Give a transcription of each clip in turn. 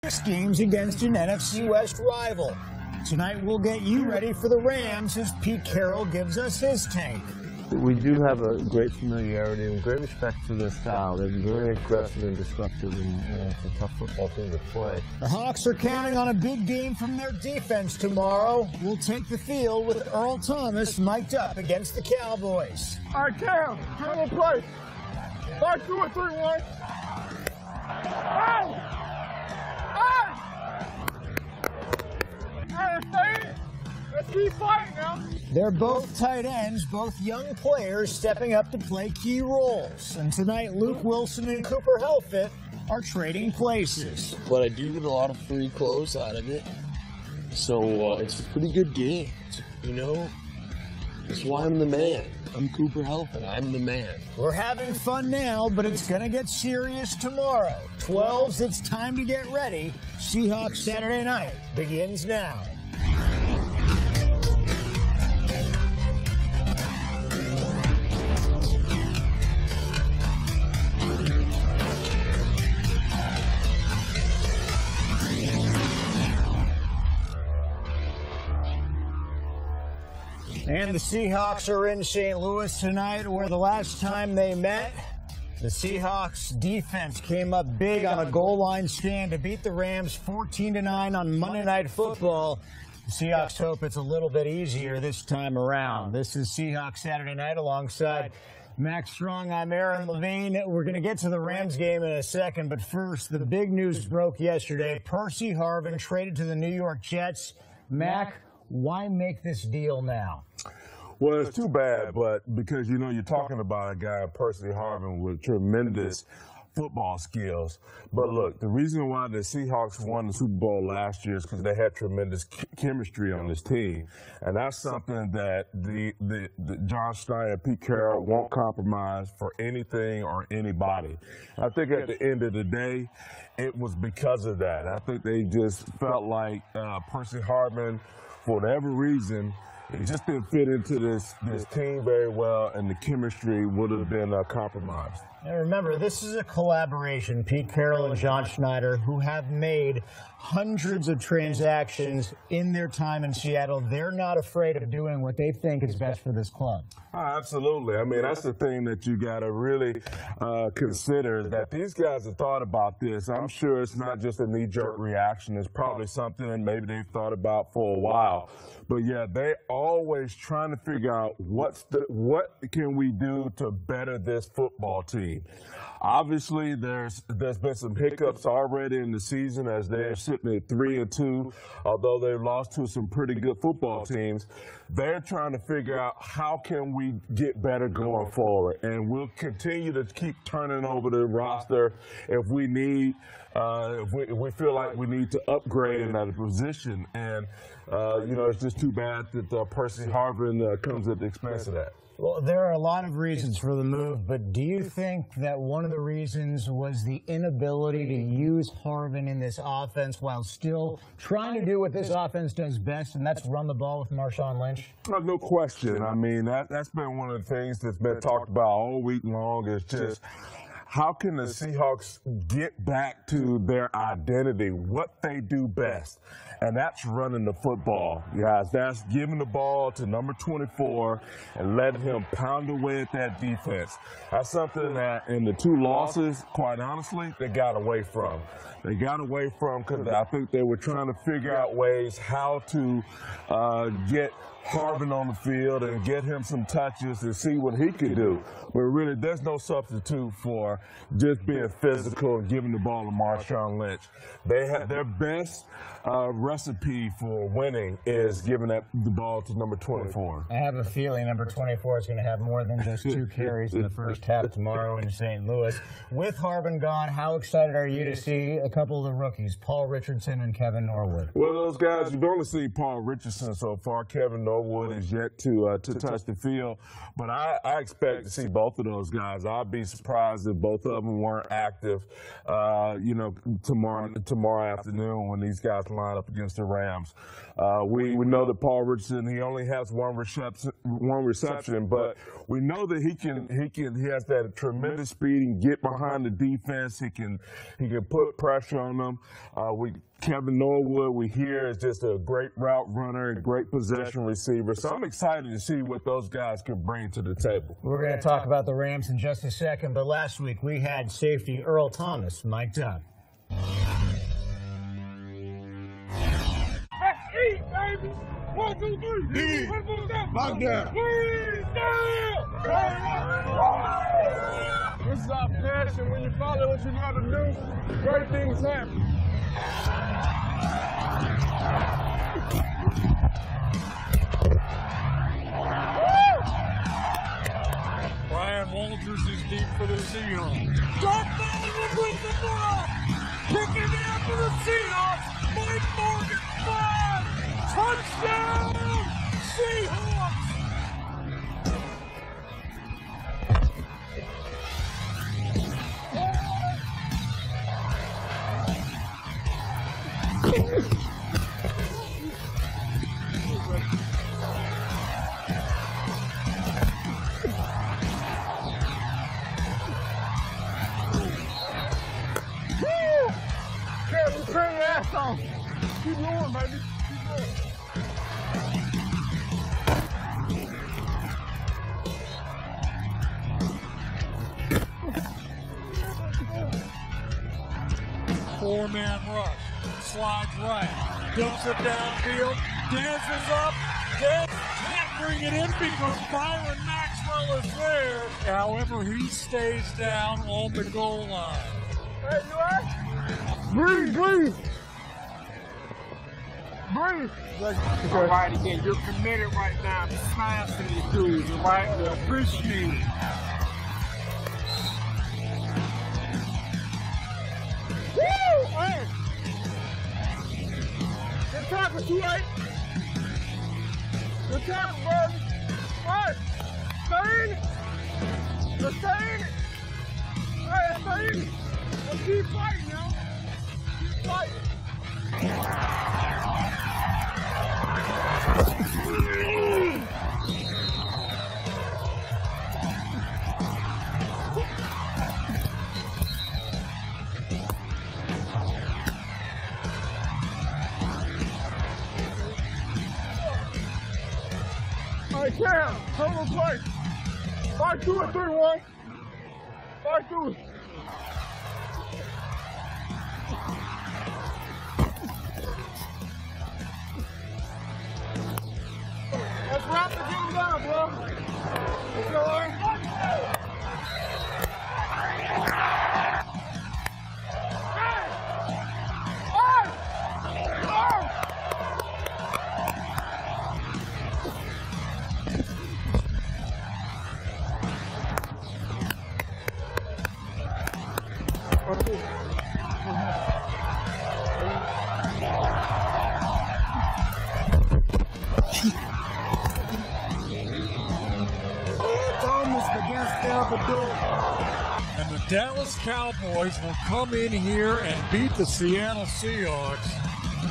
6 games against an NFC West rival. Tonight we'll get you ready for the Rams as Pete Carroll gives us his take. We do have a great familiarity and great respect for their style. They're very aggressive and disruptive, and it's a tough football team to play. The Hawks are counting on a big game from their defense tomorrow. We'll take the field with Earl Thomas mic'd up against the Cowboys. All right, Cam, turn on play. 5, 2, 3, 1. Oh! Let's keep fighting now. They're both tight ends, both young players stepping up to play key roles. And tonight, Luke Wilson and Cooper Helfet are trading places. But I do get a lot of free clothes out of it. So it's a pretty good game, you know? That's why I'm the man. I'm Cooper Helfet. I'm the man. We're having fun now, but it's going to get serious tomorrow. 12s, it's time to get ready. Seahawks Saturday night begins now. And the Seahawks are in St. Louis tonight, where the last time they met, the Seahawks defense came up big on a goal line stand to beat the Rams 14-9 on Monday Night Football. The Seahawks hope it's a little bit easier this time around. This is Seahawks Saturday Night alongside Mack Strong. I'm Aaron Levine. We're going to get to the Rams game in a second, but first, the big news broke yesterday. Percy Harvin traded to the New York Jets. Mack, why make this deal now? Well, it's too bad, but because, you know, you're talking about a guy, Percy Harvin, with tremendous football skills. But look, the reason why the Seahawks won the Super Bowl last year is because they had tremendous chemistry on this team. And that's something that the John Schneider, Pete Carroll won't compromise for anything or anybody. I think at the end of the day, it was because of that. I think they just felt like Percy Harvin, for whatever reason, it just didn't fit into this team very well, and the chemistry would have been compromised. And remember, this is a collaboration, Pete Carroll and John Schneider, who have made hundreds of transactions in their time in Seattle. They're not afraid of doing what they think is best for this club. Oh, absolutely. I mean, that's the thing that you got to really consider, that these guys have thought about this. I'm sure it's not just a knee-jerk reaction. It's probably something that maybe they've thought about for a while. But, yeah, they always trying to figure out what can we do to better this football team. Obviously, there's been some hiccups already in the season as they're sitting at 3-2. Although they've lost to some pretty good football teams, they're trying to figure out how can we get better going forward. And we'll continue to keep turning over the roster if we need, if we feel like we need to upgrade in that position. And you know, it's just too bad that Percy Harvin comes at the expense of that. Well, there are a lot of reasons for the move, but do you think that one of the reasons was the inability to use Harvin in this offense while still trying to do what this offense does best, and that's run the ball with Marshawn Lynch? No question. I mean, that's been one of the things that's been talked about all week long, is just how can the Seahawks get back to their identity, what they do best? And that's running the football, guys. That's giving the ball to number 24 and letting him pound away at that defense. That's something that in the 2 losses, quite honestly, they got away from. They got away from because I think they were trying to figure out ways how to get Harvin on the field and get him some touches and see what he could do. But really, there's no substitute for just being physical and giving the ball to Marshawn Lynch. They have their best recipe for winning is giving the ball to number 24. I have a feeling number 24 is going to have more than just 2 carries in the first half tomorrow in St. Louis. With Harvin gone, how excited are you to see a couple of the rookies, Paul Richardson and Kevin Norwood? Well, those guys, you've only seen Paul Richardson so far. Kevin Norwood is yet to touch the field, but I expect to see both of those guys. I'd be surprised if Both of them weren't active, tomorrow afternoon when these guys line up against the Rams. We know that Paul Richardson, he only has one reception, but we know that he has that tremendous speed. He can get behind the defense. He can put pressure on them. Kevin Norwood, we hear, is just a great route runner and great possession receiver. So I'm excited to see what those guys can bring to the table. We're going to talk about the Rams in just a second, but last week we had safety Earl Thomas mic'd up. Let's eat, baby! 1, 2, 3. Eat. 1, 2, 3. Lock down. This is our passion. When you follow what you got to do, great things happen. Brian Walters is deep for the Seahawks. Dark Valley will bring the ball. Kicking it out for the Seahawks. Mike Morgan, 5. Touchdown, Seahawks. Turn your ass on. Keep going, baby. Keep going. Four-man rush. Slides right. Dumps it downfield. Dances up. Dance. Can't bring it in because Byron Maxwell is there. However, he stays down on the goal line. Hey, you all right? Breathe, breathe. Breathe. All right, again, you're committed right now to smashing these dudes, all right? We appreciate it. Woo! Hey! Good tackle, too late. Good tackle, baby. Hey! Stay in it. Let's stay in it. Hey, stay in it. Let's keep fighting, yo. Keep fighting. All right, Cam, total play. 5-2 and 3-1. 5-2. Let's wrap the game down, bro. Let's go, Aaron. And the Dallas Cowboys will come in here and beat the Seattle Seahawks.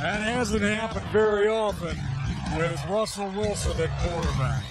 That hasn't happened very often with Russell Wilson at quarterback.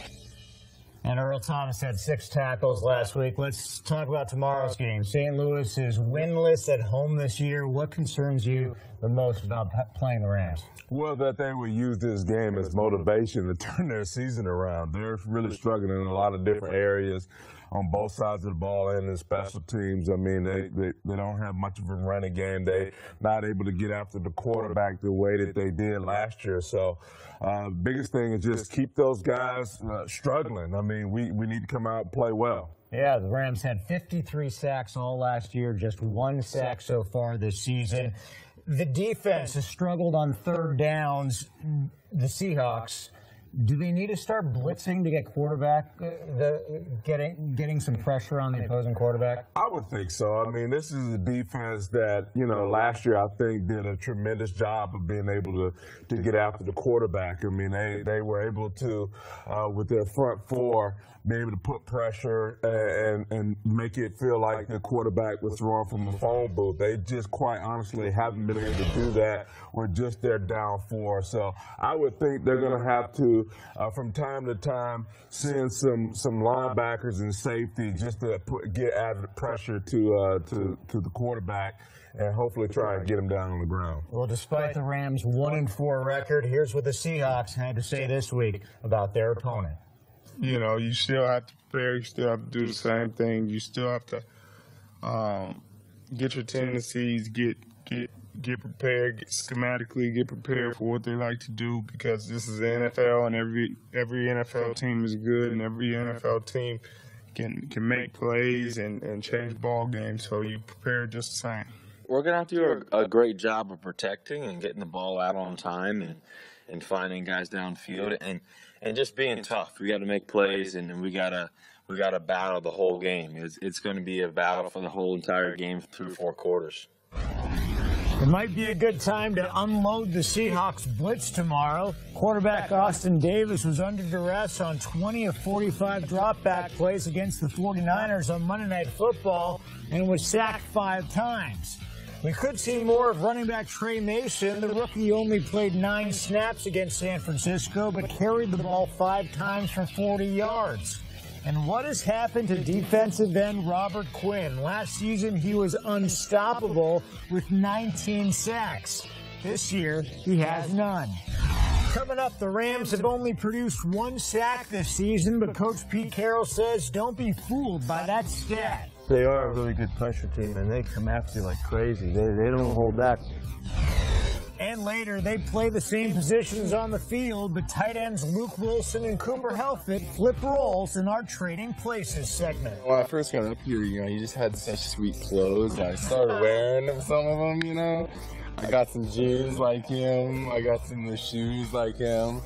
And Earl Thomas had 6 tackles last week. Let's talk about tomorrow's game. St. Louis is winless at home this year. What concerns you the most about playing the Rams? Well, that they would use this game as motivation to turn their season around. They're really struggling in a lot of different areas on both sides of the ball and in special teams. I mean, they don't have much of a running game. They're not able to get after the quarterback the way that they did last year. So biggest thing is just keep those guys struggling. I mean, we need to come out and play well. Yeah, the Rams had 53 sacks all last year, just 1 sack so far this season. The defense has struggled on third downs. The Seahawks Do they need to start blitzing to get quarterback, getting some pressure on the opposing quarterback? I would think so. I mean, this is a defense that, last year I think did a tremendous job of being able to get after the quarterback. I mean, they were able to, with their front four, be able to put pressure and make it feel like the quarterback was throwing from a phone booth. They just quite honestly haven't been able to do that. We're just their down four. So I would think they're going to have to, from time to time, send some linebackers and safety just to get added pressure to the quarterback and hopefully try and get him down on the ground. Well, despite the Rams' 1-4 record, here's what the Seahawks had to say this week about their opponent. You still have to prepare. You still have to do the same thing. You still have to get your tendencies, get prepared, schematically get prepared for what they like to do, because this is the NFL, and every NFL team is good, and every NFL team can make plays and change ball games. So you prepare just the same. We're going to have to do a great job of protecting and getting the ball out on time and finding guys downfield and just being tough. We got to make plays, and we got to battle the whole game. It's going to be a battle for the whole entire game through 4 quarters. It might be a good time to unload the Seahawks blitz tomorrow. Quarterback Austin Davis was under duress on 20 of 45 drop-back plays against the 49ers on Monday Night Football and was sacked 5 times. We could see more of running back Trey Mason. The rookie only played 9 snaps against San Francisco, but carried the ball 5 times for 40 yards. And what has happened to defensive end Robert Quinn? Last season, he was unstoppable with 19 sacks. This year, he has none. Coming up, the Rams have only produced 1 sack this season, but Coach Pete Carroll says don't be fooled by that stat. They are a really good pressure team, and they come after you like crazy. They don't hold back. And later, they play the same positions on the field, but tight ends Luke Wilson and Cooper Helfett flip roles in our Trading Places segment. When I first got up here, he just had such sweet clothes. I started wearing some of them, I got some jeans like him. I got some of the shoes like him.